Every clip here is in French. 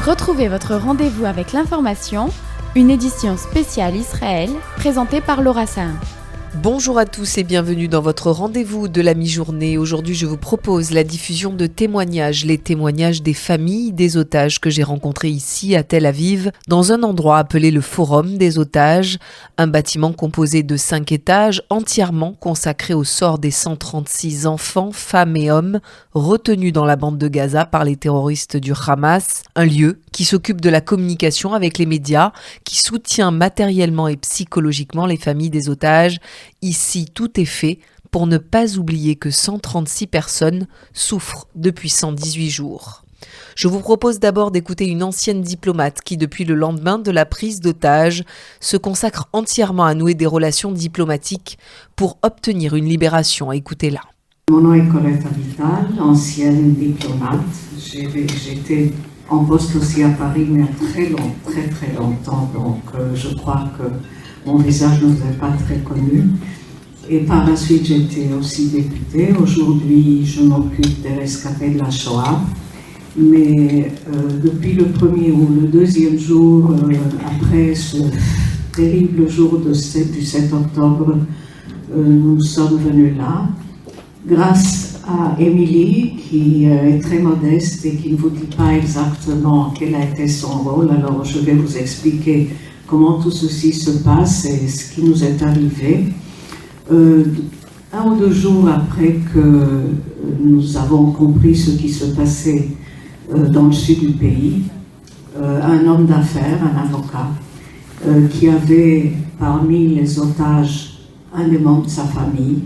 Retrouvez votre rendez-vous avec l'information, une édition spéciale Israël présentée par Laura Sahin. Bonjour à tous et bienvenue dans votre rendez-vous de la mi-journée. Aujourd'hui, je vous propose la diffusion de témoignages, les témoignages des familles des otages que j'ai rencontrés ici à Tel Aviv, dans un endroit appelé le Forum des otages, un bâtiment composé de 5 étages, entièrement consacré au sort des 136 enfants, femmes et hommes retenus dans la bande de Gaza par les terroristes du Hamas, un lieu qui s'occupe de la communication avec les médias, qui soutient matériellement et psychologiquement les familles des otages. Ici, tout est fait pour ne pas oublier que 136 personnes souffrent depuis 118 jours. Je vous propose d'abord d'écouter une ancienne diplomate qui, depuis le lendemain de la prise d'otages, se consacre entièrement à nouer des relations diplomatiques pour obtenir une libération. Écoutez-la. Mon nom est Colette Avital, ancienne diplomate. J'étais en poste aussi à Paris, mais très longtemps. Donc je crois que mon visage ne vous est pas très connu. Et par la suite, j'étais aussi députée. Aujourd'hui, je m'occupe des rescapés de la Shoah. Mais depuis le premier ou le deuxième jour, après ce terrible jour du 7 octobre, nous sommes venus là. Grâce à Émilie, qui est très modeste et qui ne vous dit pas exactement quel a été son rôle. Alors, je vais vous expliquer comment tout ceci se passe et ce qui nous est arrivé. 1 ou 2 jours après que nous avons compris ce qui se passait dans le sud du pays, un homme d'affaires, un avocat, qui avait parmi les otages un des membres de sa famille,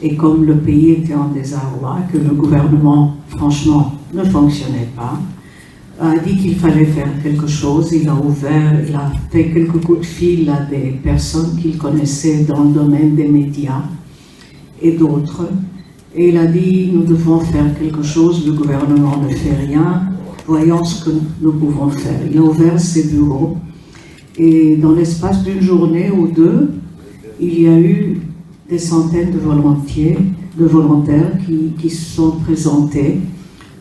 et comme le pays était en désarroi, que le gouvernement, franchement, ne fonctionnait pas, a dit qu'il fallait faire quelque chose. Il a fait quelques coups de fil à des personnes qu'il connaissait dans le domaine des médias et d'autres. Et il a dit, nous devons faire quelque chose, le gouvernement ne fait rien, voyons ce que nous pouvons faire. Il a ouvert ses bureaux et dans l'espace d'une journée ou deux, il y a eu des centaines de volontaires qui se sont présentés.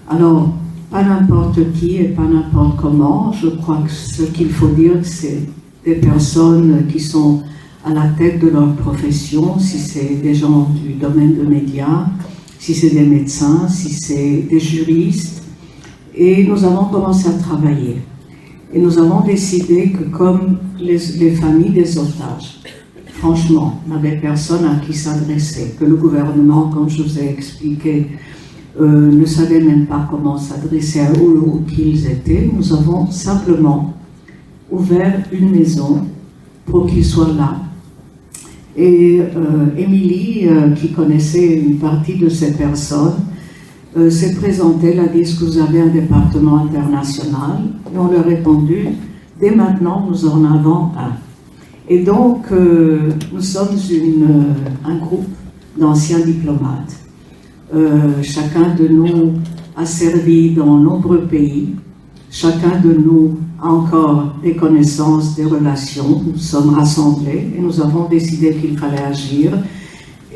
Alors, pas n'importe qui et pas n'importe comment. Je crois que ce qu'il faut dire, c'est des personnes qui sont à la tête de leur profession, si c'est des gens du domaine des médias, si c'est des médecins, si c'est des juristes. Et nous avons commencé à travailler. Et nous avons décidé que comme les familles des otages, franchement, n'avaient personne à qui s'adresser, que le gouvernement, comme je vous ai expliqué, ne savait même pas comment s'adresser à eux ou qui ils étaient, nous avons simplement ouvert une maison pour qu'ils soient là. Et Émilie, qui connaissait une partie de ces personnes, s'est présentée, elle a dit, est-ce que vous avez un département international? Et on lui a répondu, dès maintenant, nous en avons un. Et donc, nous sommes un groupe d'anciens diplomates. Chacun de nous a servi dans nombreux pays. Chacun de nous a encore des connaissances, des relations. Nous sommes rassemblés et nous avons décidé qu'il fallait agir.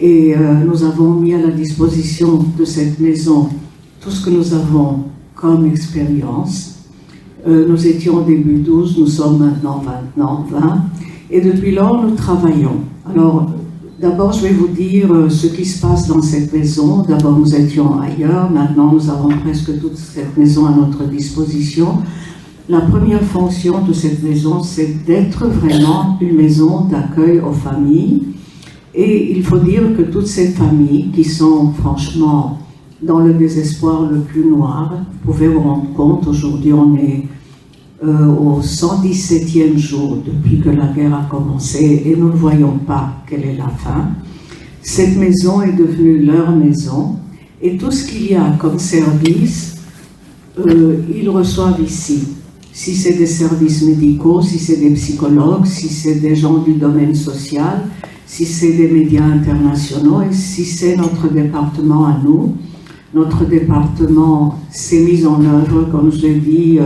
Et nous avons mis à la disposition de cette maison tout ce que nous avons comme expérience. Nous étions au début 12, nous sommes maintenant 20. Et depuis lors, nous travaillons. Alors, d'abord, je vais vous dire ce qui se passe dans cette maison. D'abord, nous étions ailleurs. Maintenant, nous avons presque toute cette maison à notre disposition. La première fonction de cette maison, c'est d'être vraiment une maison d'accueil aux familles. Et il faut dire que toutes ces familles qui sont franchement dans le désespoir le plus noir, vous pouvez vous rendre compte, aujourd'hui, on est au 117e jour depuis que la guerre a commencé et nous ne voyons pas quelle est la fin. Cette maison est devenue leur maison et tout ce qu'il y a comme service, ils reçoivent ici. Si c'est des services médicaux, si c'est des psychologues, si c'est des gens du domaine social, si c'est des médias internationaux et si c'est notre département à nous. Notre département s'est mis en œuvre, comme je l'ai dit,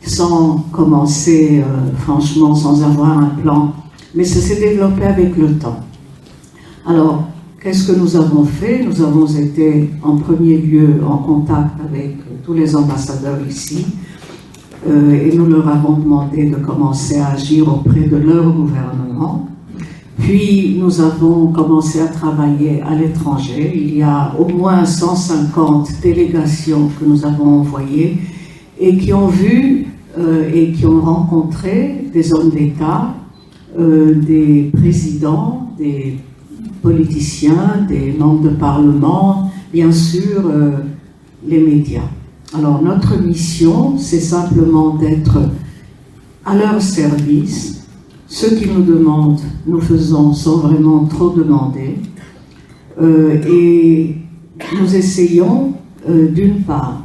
sans commencer, franchement, sans avoir un plan, mais ça s'est développé avec le temps. Alors, qu'est-ce que nous avons fait? Nous avons été en premier lieu en contact avec tous les ambassadeurs ici. et nous leur avons demandé de commencer à agir auprès de leur gouvernement. Puis nous avons commencé à travailler à l'étranger. Il y a au moins 150 délégations que nous avons envoyées et qui ont vu et qui ont rencontré des hommes d'État, des présidents, des politiciens, des membres de parlement, bien sûr les médias. Alors notre mission, c'est simplement d'être à leur service. Ce qu'ils nous demandent, nous faisons sans vraiment trop demander. Et nous essayons, d'une part,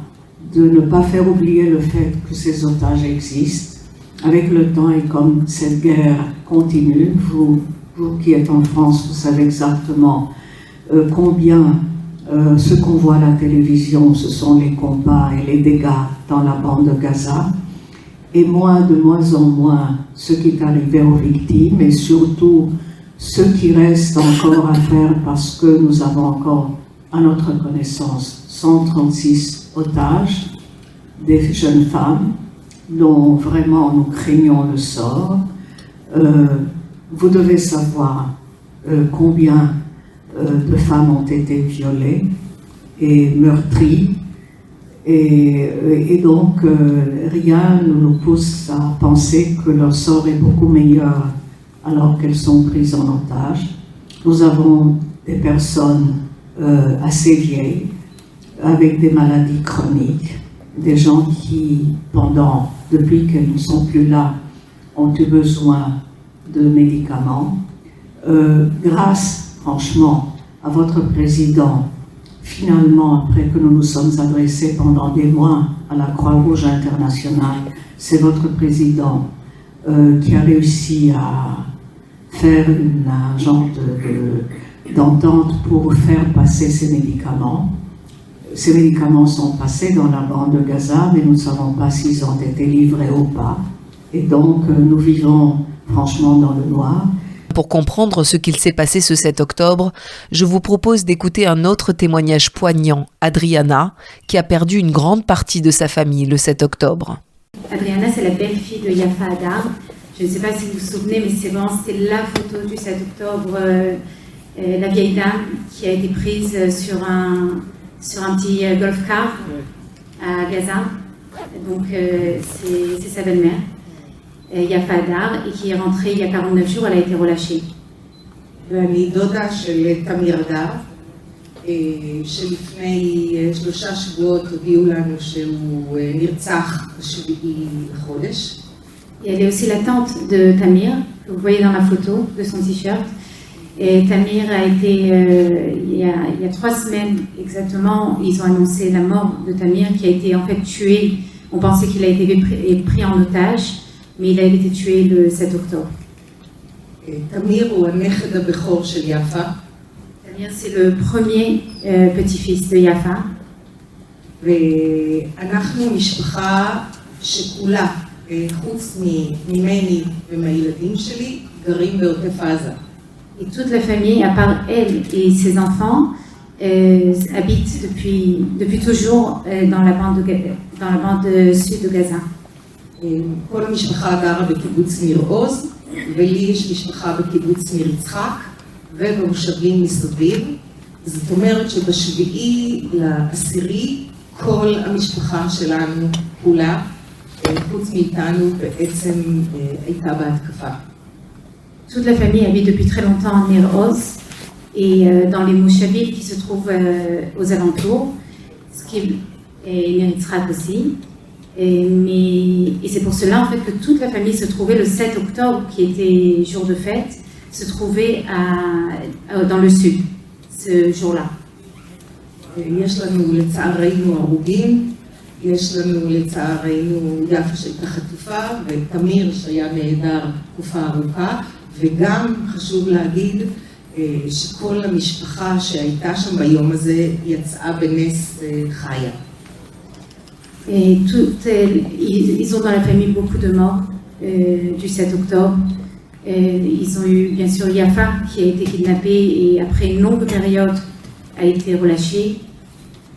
de ne pas faire oublier le fait que ces otages existent. Avec le temps, et comme cette guerre continue, vous qui êtes en France, vous savez exactement combien ce qu'on voit à la télévision, ce sont les combats et les dégâts dans la bande de Gaza. Et de moins en moins, ce qui est arrivé aux victimes, et surtout ce qui reste encore à faire, parce que nous avons encore, à notre connaissance, 136 otages, des jeunes femmes, dont vraiment nous craignons le sort. Vous devez savoir combien de femmes ont été violées et meurtries. Et donc, rien ne nous pousse à penser que leur sort est beaucoup meilleur alors qu'elles sont prises en otage. Nous avons des personnes assez vieilles, avec des maladies chroniques, des gens qui, depuis qu'elles ne sont plus là, ont eu besoin de médicaments. Grâce, franchement, à votre président, finalement, après que nous nous sommes adressés pendant des mois à la Croix-Rouge internationale, c'est votre président qui a réussi à faire un genre d'entente pour faire passer ces médicaments. Ces médicaments sont passés dans la bande de Gaza, mais nous ne savons pas s'ils ont été livrés ou pas. Et donc, nous vivons franchement dans le noir. Pour comprendre ce qu'il s'est passé ce 7 octobre, je vous propose d'écouter un autre témoignage poignant, Adriana, qui a perdu une grande partie de sa famille le 7 octobre. Adriana, c'est la belle-fille de Yafa Hadar. Je ne sais pas si vous vous souvenez, mais c'était la photo du 7 octobre, la vieille dame qui a été prise sur un petit golf car à Gaza. Donc, c'est sa belle-mère. Yafa Hadar, et qui est rentrée il y a 49 jours, elle a été relâchée. ואני דודה של תמיר הדר, שלפני 3 שבועות הודיעו לנו שהוא נרצח ב7 לחודש. Et elle est aussi la tante de Tamir, que vous voyez dans la photo de son t-shirt. Et Tamir a été, il y a 3 semaines exactement, ils ont annoncé la mort de Tamir, qui a été en fait tué. On pensait qu'il a été pris en otage, mais il a été tué le 7 octobre. תמיר הוא הנכד הבכור של יפה. Tamir, c'est le premier petit-fils de Yafa. ואנחנו משפחה שכולה, חוץ ממני ומהילדים שלי, גרים בעוטף עזה. Et toute la famille, à part elle et ses enfants, habitent depuis toujours dans la bande sud de Gaza. כל המשפחה גרה בקיבוץ ניר עוז, ולי יש משפחה בקיבוץ ניר יצחק, ובמושבים מסביב. זאת אומרת שבשביעי לעשירי, כל המשפחה שלנו כולה, חוץ מאיתנו, בעצם הייתה בהתקפה. Toute la famille habite depuis très longtemps en Nir Oz et dans les mouchavim qui se trouvent aux alentours, et Nir Yitzhak aussi. Et c'est pour cela en fait que toute la famille se trouvait le 7 octobre, qui était jour de fête, se trouvait dans le sud, ce jour-là. יש לנו לצערנו הרוגים, יש לנו לצערנו יפה שהייתה חטופה, ותמיר שהיה נהדר תקופה ארוכה, וגם חשוב להגיד שכל המשפחה שהייתה שם ביום הזה יצאה בנס חיה. Et ils ont dans la famille beaucoup de morts du 7 octobre. Ils ont eu bien sûr Yafa qui a été kidnappé et après une longue période a été relâché.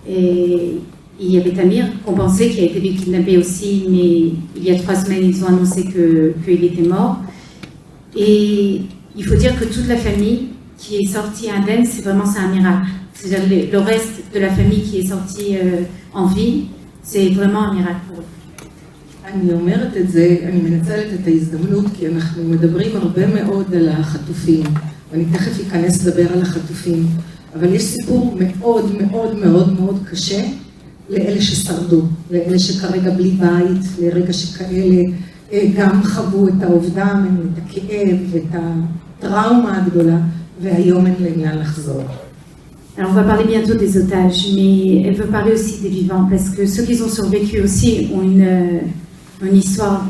Et il y avait Tamir, qu'on pensait qu'il a été kidnappé aussi, mais il y a 3 semaines, ils ont annoncé qu'il était mort. Et il faut dire que toute la famille qui est sortie indemne, c'est un miracle. C'est-à-dire le reste de la famille qui est sortie en vie, c'est vraiment un miracle pour eux. אני אומרת את זה, אני מנצלת את ההזדמנות, כי אנחנו מדברים הרבה מאוד על החטופים. ואני תכף אכנס לדבר על החטופים. אבל יש סיפור מאוד מאוד מאוד מאוד קשה לאלה ששרדו, לאלה שכרגע בלי בית, לרגע שכאלה גם חוו את האובדן, את הכאב, את הטראומה הגדולה, והיום אין להם לאן לחזור. Alors on va parler bientôt des otages, mais elle veut parler aussi des vivants, parce que ceux qui ont survécu aussi ont une histoire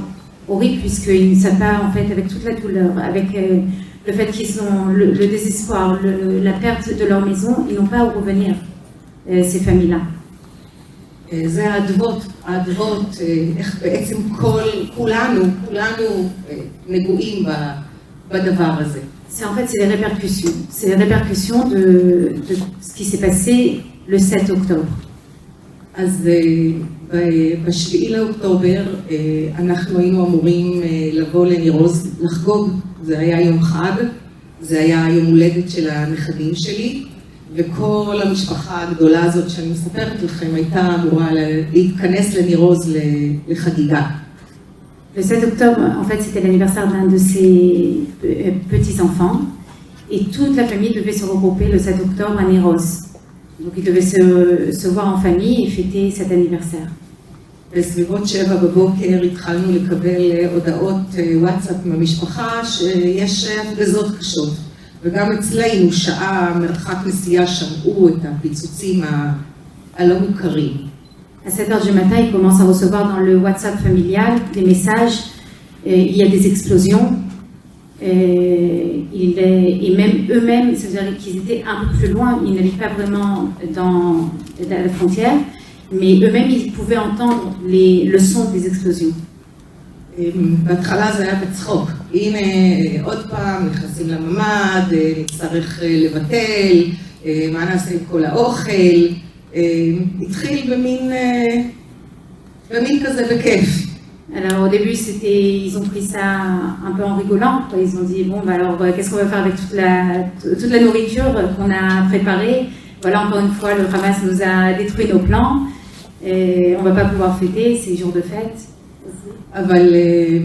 horrible, puisqu'ils ne savent pas, en fait, avec toute la douleur, avec le fait qu'ils ont le désespoir, la perte de leur maison, ils n'ont pas où revenir, ces familles-là. זה האדוות, איך בעצם כולנו נגועים בדבר הזה. C'est les répercussions. C'est les répercussions de ce qui s'est passé le 7 octobre. אז ב-7 לאוקטובר אנחנו היינו אמורים לבוא לניר עוז לחגוג. זה היה יום חג, זה היה יום הולדת של הנכדים שלי, וכל המשפחה הגדולה הזאת שאני מספרת לכם הייתה אמורה להתכנס לניר עוז לחגיגה. Le 7 octobre, en fait, c'était l'anniversaire d'un de ses petits-enfants et toute la famille devait se regrouper le 7 octobre à Néros. Donc, ils devaient se voir en famille et fêter cet anniversaire. בסביבות 7 בבוקר התחלנו לקבל הודעות וואטסאפ מהמשפחה שיש הפגזות קשות. וגם אצלנו שעה מרחק נסיעה שמעו את הפיצוצים הלא מוכרים. À 7h du matin, ils commencent à recevoir dans le WhatsApp familial des messages. Il y a des explosions. Et même eux-mêmes, c'est-à-dire qu'ils étaient un peu plus loin, ils n'habitent pas vraiment dans la frontière, mais eux-mêmes, ils pouvaient entendre le son des explosions. בהתחלה זה היה בצחוק. הנה, עוד פעם, נכנסים לממ"ד, נצטרך לבטל, מה נעשה עם כל האוכל. התחיל במין כזה בכיף. Alors au début, ils ont pris ça un peu en rigolant. Ils ont dit, bon, bah alors qu'est-ce qu'on va faire avec toute la nourriture qu'on a préparée? Voilà, encore une fois, le Hamas nous a détruit nos plans. Et on ne va pas pouvoir fêter ces jours de fête. אבל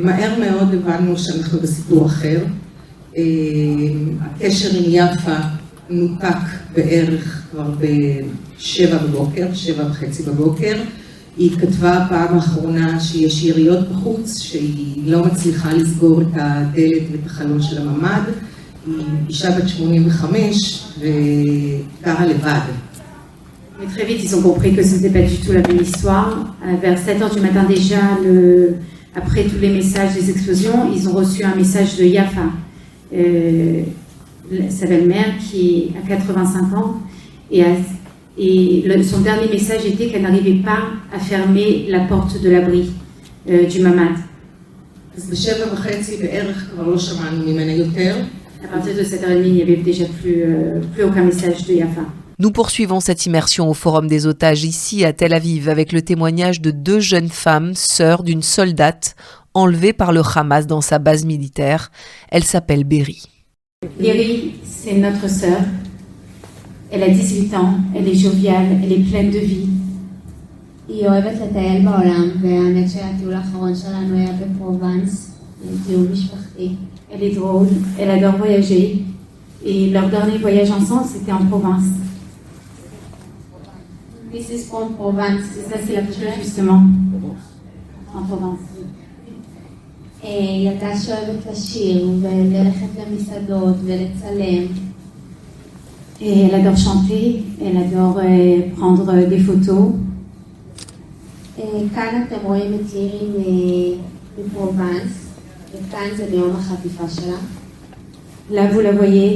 מהר מאוד הבנו שאנחנו בסיפור אחר. הקשר עם יפה נותק בערך כבר ב7 בבוקר, 7:30 בבוקר. היא כתבה פעם האחרונה שיש יריות בחוץ, שהיא לא מצליחה לסגור את הדלת ואת החלון של הממ"ד. היא אישה בת 85 וגרה לבד. Mais très vite, ils ont compris que ce n'était pas du tout la même histoire. Vers 7h du matin déjà, après tous les messages des explosions, ils ont reçu un message de Yafa, sa belle-mère qui a 85 ans. Et son dernier message était qu'elle n'arrivait pas à fermer la porte de l'abri du mamad. אז ב7:30 בערך כבר לא שמענו ממנה יותר. À partir de 7h30, il n'y avait déjà plus aucun message de Yafa. Nous poursuivons cette immersion au Forum des otages ici à Tel Aviv avec le témoignage de 2 jeunes femmes, sœurs d'une soldate enlevée par le Hamas dans sa base militaire. Elle s'appelle Berry. Berry, c'est notre sœur. Elle a 18 ans, elle est joviale, elle est pleine de vie. היא אוהבת לטייל בעולם, והאמת שהטיול האחרון שלנו היה בפרובנס, טיול משפחתי. Elle est drôle, elle adore voyager. Et leur dernier voyage ensemble, c'était en Provence. This is from Provence. Ça, c'est la plus justement. En Provence. ילדה שאוהבת לשיר וללכת למסעדות ולצלם. Et elle adore chanter, elle adore prendre des photos. כאן אתם רואים את לירי מפרובנס, וכאן זה ביום החטיפה שלה. Là, vous la voyez,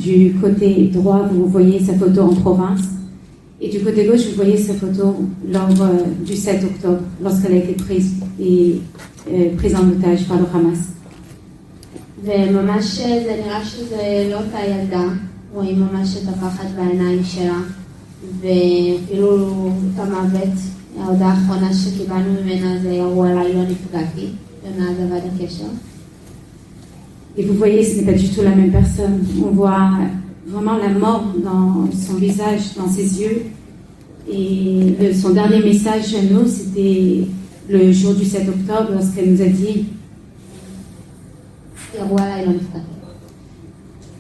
du côté droit, vous voyez sa photo en province. Et du côté gauche, vous voyez sa photo lors du 7 octobre, lorsqu'elle a été prise en otage par le Hamas. וממש זה נראה שזה לא אותה ילדה, רואים ממש את הפחד בעיניים שלה. ואפילו את המוות, ההודעה האחרונה שקיבלנו ממנה זה ירו עליי, לא נפגעתי, ומאז עבד הקשר. Et vous voyez, ce n'est pas du tout la même personne. On voit vraiment la mort dans son visage, dans ses yeux. Et son dernier message à nous, c'était le jour du 7 octobre, lorsqu'elle nous a dit ירו עליי, לא נפגעתי.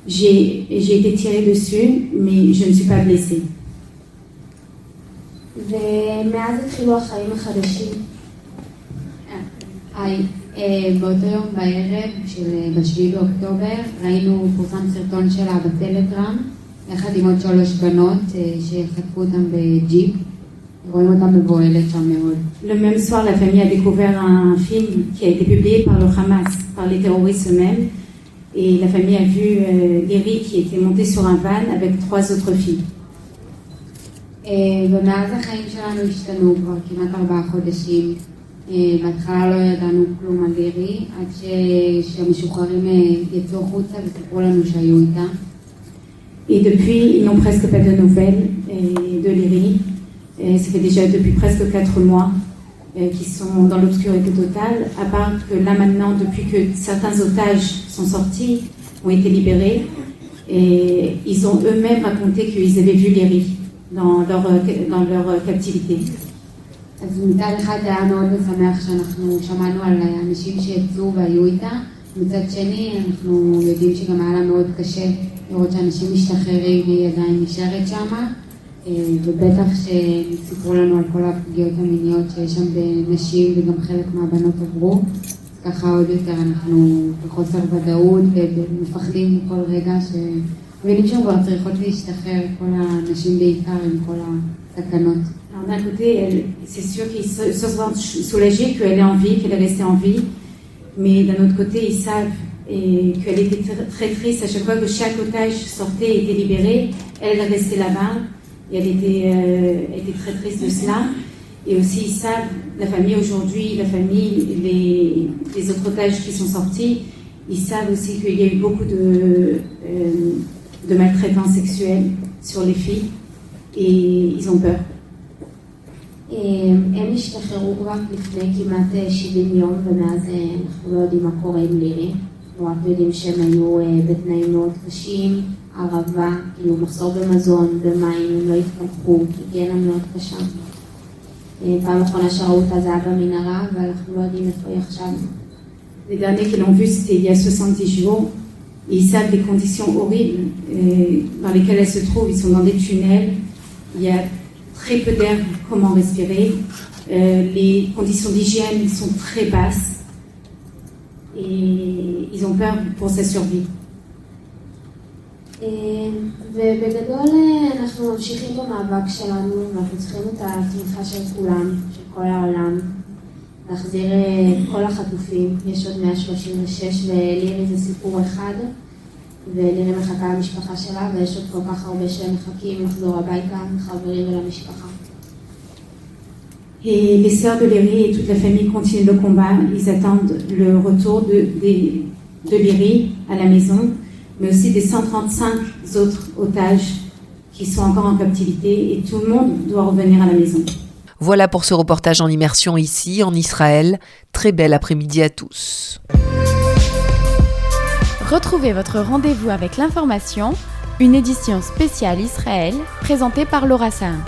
j'ai été tirée dessus, mais je ne suis pas blessée. ומאז התחילו החיים החדשים. באותו יום בערב ב7 באוקטובר ראינו פורסם סרטון שלה בטלגרם יחד עם עוד 3 בנות שחטפו אותם בג'יפ. רואים אותם מבוהלת שם מאוד. Le même soir, la famille a découvert un film qui a été publié par le Hamas, par les terroristes eux-mêmes. Et la famille a vu Liri qui était montée sur un van avec 3 autres filles. ומאז החיים שלנו השתנו כבר כמעט 4 חודשים. בהתחלה לא ידענו כלום על לירי, עד שהמשוחררים יצאו החוצה וסיפרו לנו שהיו איתה. Et depuis, ils n'ont presque pas de nouvelles de Liri. Ça fait déjà depuis presque 4 mois qu'ils sont dans l'obscurité totale, à part que là maintenant, depuis que certains otages sont sortis, ont été libérés, et ils ont eux-mêmes raconté qu'ils avaient vu Liri dans leur captivité. אז מצד אחד היה מאוד משמח שאנחנו שמענו על אנשים שיצאו והיו איתה, מצד שני אנחנו יודעים שגם היה לה מאוד קשה לראות שאנשים משתחררים והיא עדיין נשארת שם, ובטח שסיפרו לנו על כל הפגיעות המיניות שיש שם בנשים וגם חלק מהבנות עברו, אז ככה עוד יותר אנחנו בחוסר ודאות ומפחדים מכל רגע שמבינים שהם כבר צריכות להשתחרר, כל הנשים בעיקר עם כל הסכנות. Alors d'un côté, c'est sûr qu'ils se sentent soulagés qu'elle est en vie, qu'elle est restée en vie, mais d'un autre côté, ils savent qu'elle était très triste à chaque fois que chaque otage sortait et était libéré. Elle restait là-bas et elle était très triste de cela. Et aussi, ils savent, la famille aujourd'hui, les autres otages qui sont sortis, ils savent aussi qu'il y a eu beaucoup de maltraitance sexuelle sur les filles et ils ont peur. הם השתחררו כבר לפני כמעט 70 יום ומאז אנחנו לא יודעים מה קורה עם לירי. אנחנו רק יודעים שהם היו בתנאים מאוד קשים, ערבה, כאילו מחסור במזון, במים, הם לא התפתחו, היגיינה מאוד קשה. פעם אחרונה שראו אותה זה היה במנהרה, אבל אנחנו לא יודעים איפה היא עכשיו. Les derniers qui l'ont vue, c'était il y a 70 jours. Et ils savent les conditions horribles dans lesquelles elle se trouve. Ils sont dans des tunnels. Il y a très peu d'air, comment respirer. Les conditions d'hygiène sont très basses. Et ils ont peur pour sa survie. ובגדול אנחנו ממשיכים במאבק שלנו, ואנחנו צריכים את התמיכה של כולם, של כל העולם. להחזיר כל החטופים, יש עוד 136 ולירי זה סיפור אחד, ולירי מחכה למשפחה שלה, ויש עוד כל כך הרבה שהם מחכים לחזור הביתה, לחברים ולמשפחה. Et les sœurs de Liri et toute la famille continuent le combat. Ils attendent le retour de Liri à la maison, mais aussi des 135 autres otages qui sont encore en captivité et tout le monde doit revenir à la maison. Voilà pour ce reportage en immersion ici, en Israël. Très bel après-midi à tous. Retrouvez votre rendez-vous avec l'information, une édition spéciale Israël présentée par Laura Saint.